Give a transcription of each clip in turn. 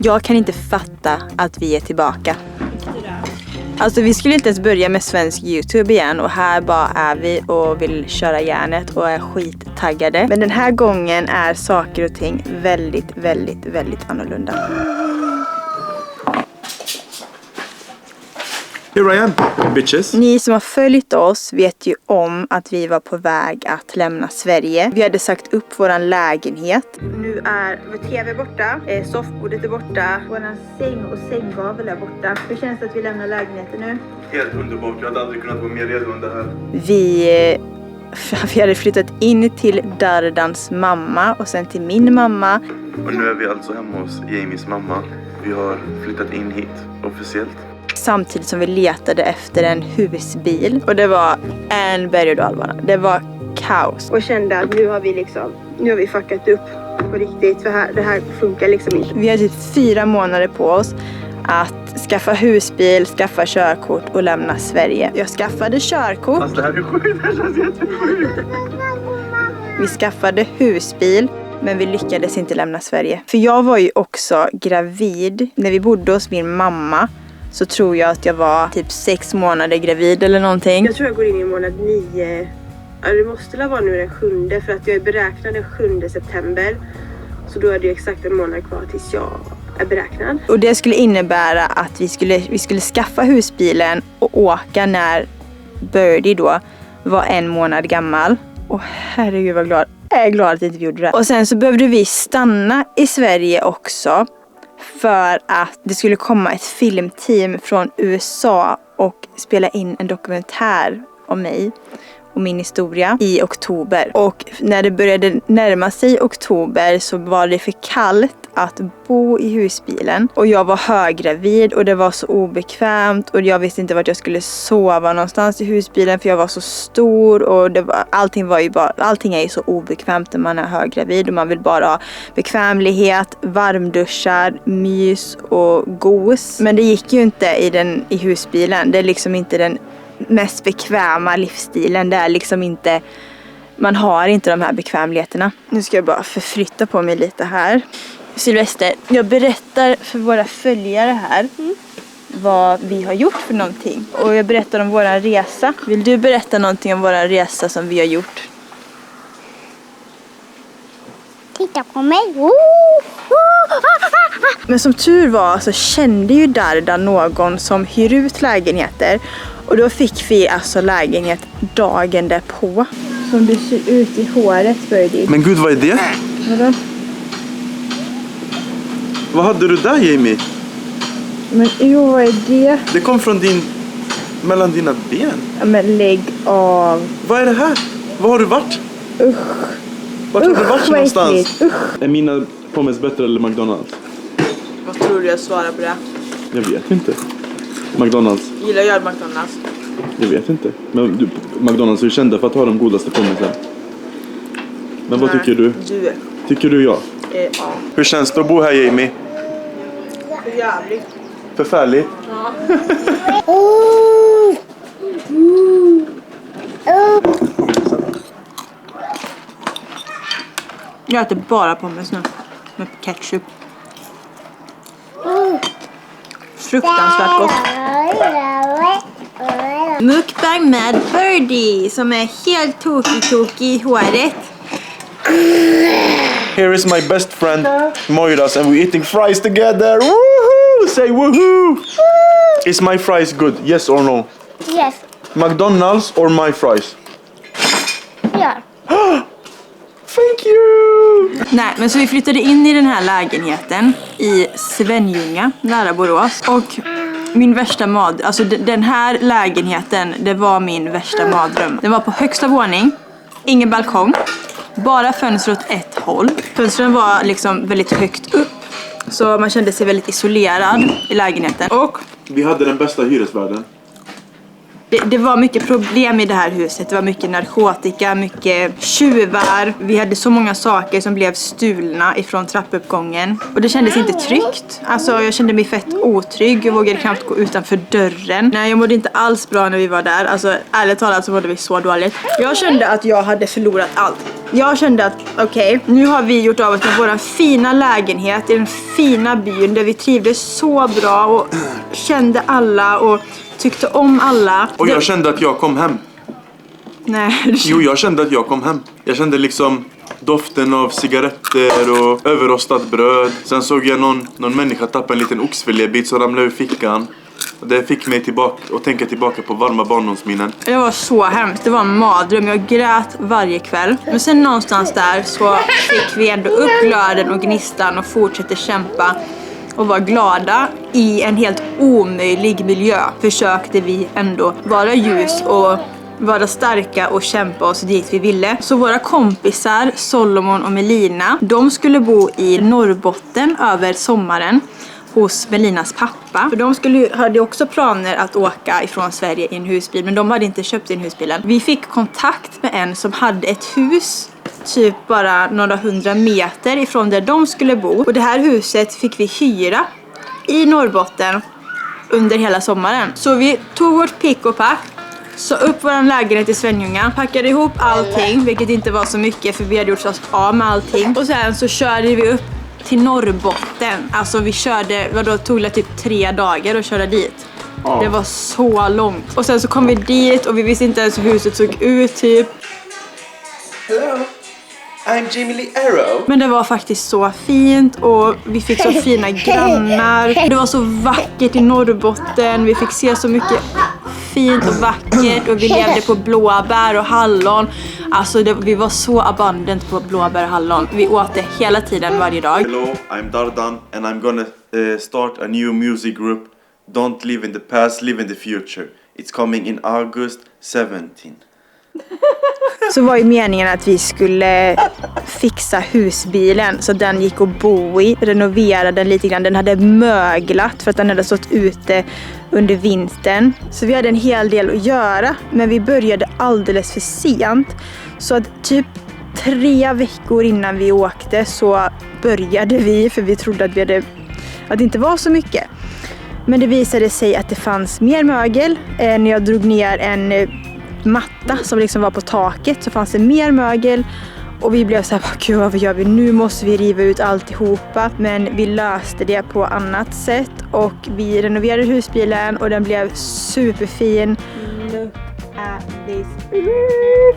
Jag kan inte fatta att vi är tillbaka. Alltså vi skulle inte ens börja med svensk YouTube igen och här bara är vi och vill köra järnet och är skittaggade. Men den här gången är saker och ting väldigt, väldigt, väldigt annorlunda. Here I am, bitches. Ni som har följt oss vet ju om att vi var på väg att lämna Sverige. Vi hade sagt upp våran lägenhet. Nu är vår tv borta, soffbordet är borta, våran säng och sänggavel är borta. Hur känns det att vi lämnar lägenheten nu? Helt underbart, jag hade aldrig kunnat vara mer redo än det här. Vi hade flyttat in till Dardans mamma och sen till min mamma. Och nu är vi alltså hemma hos Jamies mamma. Vi har flyttat in hit officiellt. Samtidigt som vi letade efter en husbil. Och det var en berg- och dalbana. Det var kaos. Och kände att nu har vi fuckat upp på riktigt. För det här funkar liksom inte. Vi hade typ 4 månader på oss att skaffa husbil, skaffa körkort och lämna Sverige. Jag skaffade körkort. Alltså det här är sjukt, det här känns jättesjukt. Vi skaffade husbil. Men vi lyckades inte lämna Sverige. För jag var ju också gravid. När vi bodde hos min mamma så tror jag att jag var typ 6 månader gravid eller någonting. Jag tror jag går in i månad 9. Ja, det måste vara nu den 7. För att jag är beräknad den 7 september. Så då är det exakt en månad kvar tills jag är beräknad. Och det skulle innebära att vi skulle skaffa husbilen och åka när Birdie då var 1 månad gammal. Och herregud vad glad. Jag är glad att inte vi gjorde det. Och sen så behövde vi stanna i Sverige också. För att det skulle komma ett filmteam från USA och spela in en dokumentär om mig och min historia i oktober. Och när det började närma sig oktober så var det för kallt att bo i husbilen. Och jag var höggravid och det var så obekvämt och jag visste inte vart jag skulle sova någonstans i husbilen för jag var så stor och allting är ju så obekvämt när man är höggravid och man vill bara ha bekvämlighet, varmduschar, mys och gos. Men det gick ju inte i husbilen. Det är liksom inte den mest bekväma livsstilen. Det är liksom inte, man har inte de här bekvämligheterna. Nu ska jag bara förflytta på mig lite här. Sylvester, jag berättar för våra följare här vad vi har gjort för någonting. Och jag berättar om våran resa. Vill du berätta någonting om våran resa som vi har gjort? Titta på mig. Men som tur var så kände ju Darda någon som hyr ut lägenheter. Och då fick vi alltså lägenhet dagen därpå. Som du ser ut i håret, Birdie. Men gud, vad är det? Vadå? Vad hade du där, Jamie? Men vad är det? Det kom från mellan dina ben. Ja, men lägg av. Vad är det här? Var har du varit? Usch. Vart har du varit någonstans? Usch. Är mina pommes bättre eller McDonalds? Vad tror du jag svarar på det? Jag vet inte. McDonalds. Gillar jag McDonalds? Jag vet inte. Men McDonalds är ju kända för att ha de godaste pommesen. Men vad tycker du? Du. Tycker du ja? Ja. Hur känns det att bo här, Jamie? För jävligt. Förfärligt. Ja. Jag äter bara pommes nu. Med ketchup. Fruktansvärt gott. Mukbang med Birdie som är helt tokig i håret. Here is my best friend Moiras and we're eating fries together. Woohoo! Say woohoo! Is my fries good? Yes or no? Yes. McDonald's or my fries? Ja. Thank you! Nej, men så vi flyttade in i den här lägenheten i Svenljunga, nära Borås. Och min värsta alltså den här lägenheten, det var min värsta mardröm. Den var på högsta våning, ingen balkong, bara fönster åt ett håll. Fönstren var liksom väldigt högt upp, så man kände sig väldigt isolerad i lägenheten. Och vi hade den bästa hyresvärden. Det var mycket problem i det här huset. Det var mycket narkotika, mycket tjuvar. Vi hade så många saker som blev stulna ifrån trappuppgången. Och det kändes inte tryggt. Alltså jag kände mig fett otrygg. Jag vågade knappt gå utanför dörren. Nej, jag mådde inte alls bra när vi var där. Alltså ärligt talat så mådde vi så dåligt. Jag kände att jag hade förlorat allt. Jag kände att okej, nu har vi gjort av oss med vår fina lägenhet i den fina byn där vi trivdes så bra och kände alla och tyckte om alla. Och jag kände att jag kom hem. Nej. Jo, jag kände att jag kom hem. Jag kände liksom doften av cigaretter och överrostat bröd. Sen såg jag någon människa tappa en liten oxfilébit som ramlade ur fickan. Och det fick mig tillbaka och tänka tillbaka på varma barndomsminnen. Det var så hemskt, det var en mardröm. Jag grät varje kväll. Men sen någonstans där så fick vi ändå upp glöden och gnistan och fortsatte kämpa. Och var glada i en helt omöjlig miljö. Försökte vi ändå vara ljus och vara starka och kämpa oss dit vi ville. Så våra kompisar, Solomon och Melina, de skulle bo i Norrbotten över sommaren hos Melinas pappa. För de hade också planer att åka ifrån Sverige i en husbil, men de hade inte köpt in husbilen. Vi fick kontakt med en som hade ett hus typ bara några 100 meter ifrån där de skulle bo. Och det här huset fick vi hyra i Norrbotten under hela sommaren. Så vi tog vårt pick och pack, så upp vår lägenhet i Svenljunga, packade ihop allting, vilket inte var så mycket för vi hade gjort oss av med allting. Och sen så körde vi upp till Norrbotten. Alltså vi körde, då tog det typ 3 dagar att köra dit. Det var så långt. Och sen så kom vi dit och vi visste inte ens hur huset såg ut typ. Hello, I'm Jamie Lee Arrow. Men det var faktiskt så fint och vi fick så fina grannar. Det var så vackert i Norrbotten. Vi fick se så mycket fint och vackert och vi levde på blåbär och hallon. Alltså vi var så abundant på blåbär och hallon. Vi åt det hela tiden varje dag. Hello, I'm Dardan and I'm gonna start a new music group. Don't live in the past, live in the future. It's coming in August 17. Så var ju meningen att vi skulle fixa husbilen så den gick att bo i, renovera den lite grann. Den hade möglat för att den hade stått ute under vintern. Så vi hade en hel del att göra, men vi började alldeles för sent. Så att typ 3 veckor innan vi åkte så började vi, för vi trodde att det inte var så mycket. Men det visade sig att det fanns mer mögel. När jag drog ner en matta som liksom var på taket så fanns det mer mögel och vi blev så här, gud vad gör vi? Nu måste vi riva ut alltihopa. Men vi löste det på annat sätt och vi renoverade husbilen och den blev superfin. Look at this.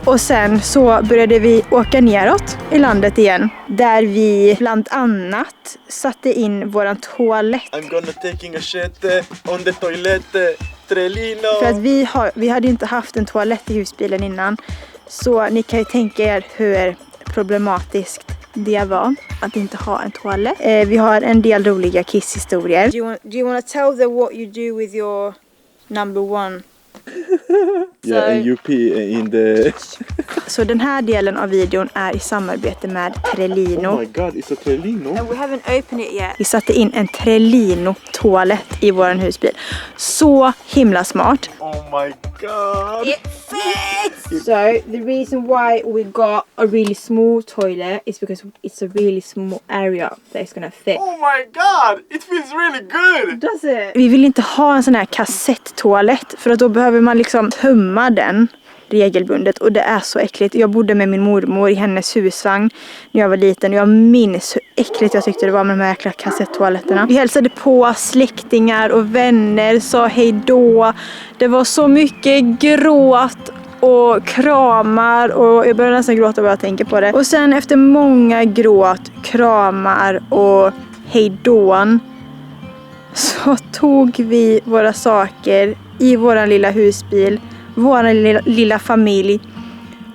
Och sen så började vi åka neråt i landet igen där vi bland annat satte in våran toalett. I'm gonna taking a shit on the toilet. För att vi hade inte haft en toalett i husbilen innan. Så ni kan ju tänka er hur problematiskt det var att inte ha en toalett. Vi har en del roliga kisshistorier. Do you want to tell them what you do with your number 1? Yeah, and you pee in the... Så den här delen av videon är i samarbete med Trellino. Oh my god, it's a Trellino? And we haven't opened it yet. Vi satte in en Trellino-toalett i våran husbil. Så himla smart. Oh my god! It fits! So the reason why we got a really small toilet is because it's a really small area that is gonna fit. Oh my god! It feels really good! Does it? Vi vill inte ha en sån här kassetttoalett för att då behöver man liksom tömma den regelbundet och det är så äckligt. Jag bodde med min mormor i hennes husvagn när jag var liten och jag minns hur äckligt jag tyckte det var med de här jäkla kassettoaletterna. Vi hälsade på släktingar och vänner, sa hej då. Det var så mycket gråt och kramar och jag börjar nästan gråta bara jag tänker på det. Och sen efter många gråt, kramar och hejdån så tog vi våra saker i våran lilla husbil, våran lilla familj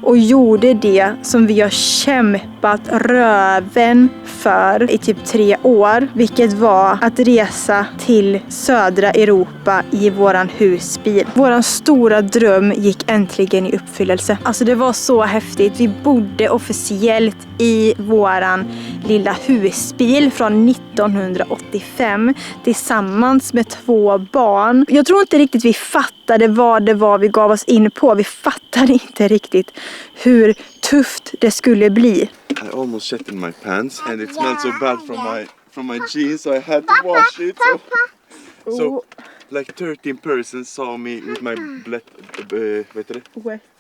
och gjorde det som vi har kämpat kämpat röven för i typ 3 år. Vilket var att resa till södra Europa i våran husbil. Våran stora dröm gick äntligen i uppfyllelse. Alltså det var så häftigt. Vi bodde officiellt i våran lilla husbil från 1985 tillsammans med 2 barn. Jag tror inte riktigt vi fattade vad det var vi gav oss in på. Vi fattade inte riktigt hur tufft det skulle bli. I almost shit in my pants and it smelled so bad from my jeans, so I had to wash it. So like 13 persons saw me with my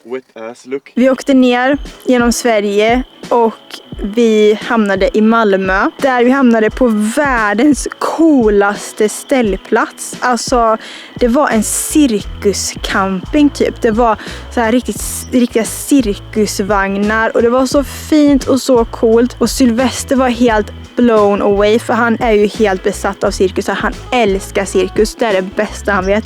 wet ass look. Vi åkte ner genom Sverige och vi hamnade i Malmö. Där vi hamnade på världens coolaste ställplats. Alltså det var en cirkuscamping typ. Det var så här riktiga cirkusvagnar och det var så fint och så coolt. Och Sylvester var helt blown away för han är ju helt besatt av cirkus. Han älskar cirkus, det är det bästa han vet.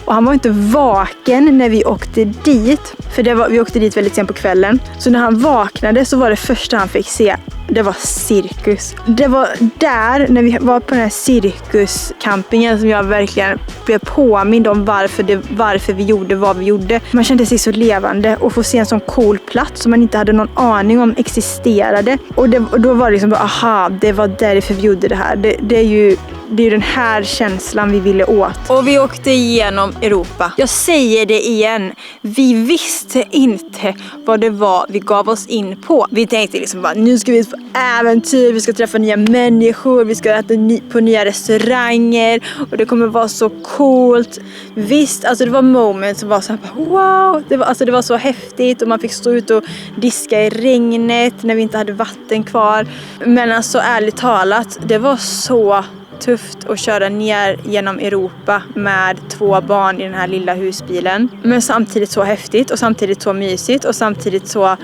Och han var inte vaken när vi åkte dit. För vi åkte dit väldigt sent på kvällen. Så när han vaknade så var det första han fick se, det var cirkus. Det var där, när vi var på den här cirkuscampingen, som jag verkligen blev påmind om varför vi gjorde vad vi gjorde. Man kände sig så levande och få se en sån cool plats som man inte hade någon aning om existerade. Och då var det liksom bara, aha, det var därför vi gjorde det här. Det är ju den här känslan vi ville åt. Och vi åkte igenom Europa. Jag säger det igen. Vi visste inte vad det var vi gav oss in på. Vi tänkte liksom bara, nu ska vi ut på äventyr. Vi ska träffa nya människor. Vi ska äta på nya restauranger. Och det kommer vara så coolt. Visst, alltså det var moment som var så här, wow. Det var så häftigt. Och man fick stå ut och diska i regnet när vi inte hade vatten kvar. Men alltså ärligt talat, det var så tufft att köra ner genom Europa med 2 barn i den här lilla husbilen. Men samtidigt så häftigt och samtidigt så mysigt och samtidigt så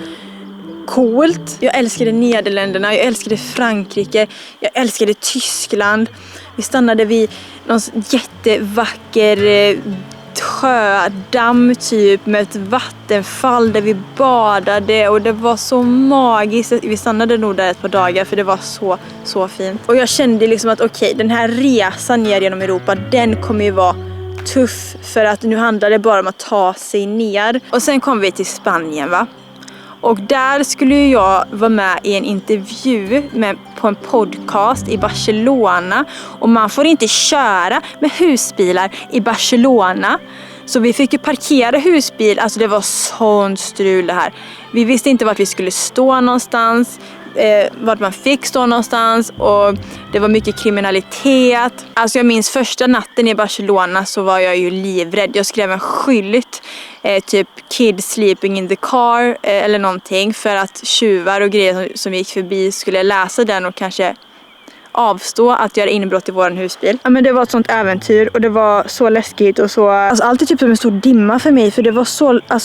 coolt. Jag älskade Nederländerna, jag älskade Frankrike, jag älskade Tyskland. Vi stannade vid någon jättevacker sjödamm typ med ett vattenfall där vi badade och det var så magiskt. Vi stannade nog där ett par dagar för det var så fint. Och jag kände liksom att okej, den här resan ner genom Europa, den kommer ju vara tuff för att nu handlar det bara om att ta sig ner. Och sen kom vi till Spanien va? Och där skulle jag vara med i en intervju på en podcast i Barcelona. Och man får inte köra med husbilar i Barcelona. Så vi fick ju parkera husbil. Alltså det var sånt strul det här. Vi visste inte vart vi skulle stå någonstans. Vart man fick stå någonstans. Och det var mycket kriminalitet. Alltså jag minns första natten i Barcelona så var jag ju livrädd. Jag skrev en skylt. Typ kids sleeping in the car eller någonting. För att tjuvar och grejer som gick förbi skulle läsa den och kanske avstå att göra inbrott i våran husbil. Ja, men det var ett sånt äventyr och det var så läskigt och så, alltså allt är typ som en stor dimma för mig för det var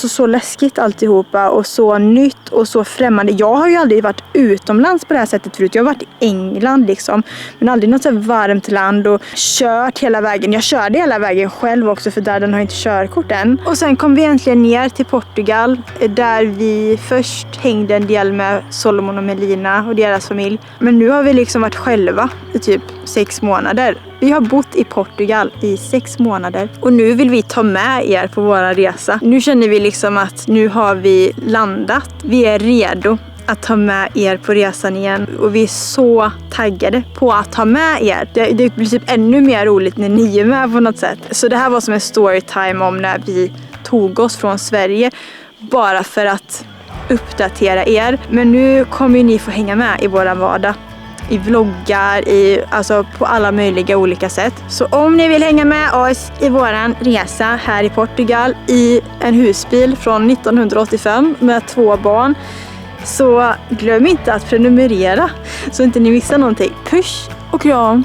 så läskigt alltihopa och så nytt och så främmande. Jag har ju aldrig varit utomlands på det här sättet förut. Jag har varit i England liksom, men aldrig något så varmt land och kört hela vägen. Jag körde hela vägen själv också för där den har inte körkort än. Och sen kom vi äntligen ner till Portugal där vi först hängde en del med Solomon och Melina och deras familj. Men nu har vi liksom varit själva i typ 6 månader. Vi har bott i Portugal i 6 månader. Och nu vill vi ta med er på våra resa. Nu känner vi liksom att nu har vi landat. Vi är redo att ta med er på resan igen. Och vi är så taggade på att ta med er. Det blir typ ännu mer roligt när ni är med på något sätt. Så det här var som en storytime om när vi tog oss från Sverige. Bara för att uppdatera er. Men nu kommer ju ni få hänga med i våran vardag. I vloggar, alltså på alla möjliga olika sätt. Så om ni vill hänga med oss i våran resa här i Portugal i en husbil från 1985 med 2 barn, så glöm inte att prenumerera så inte ni missar någonting. Puss och kram!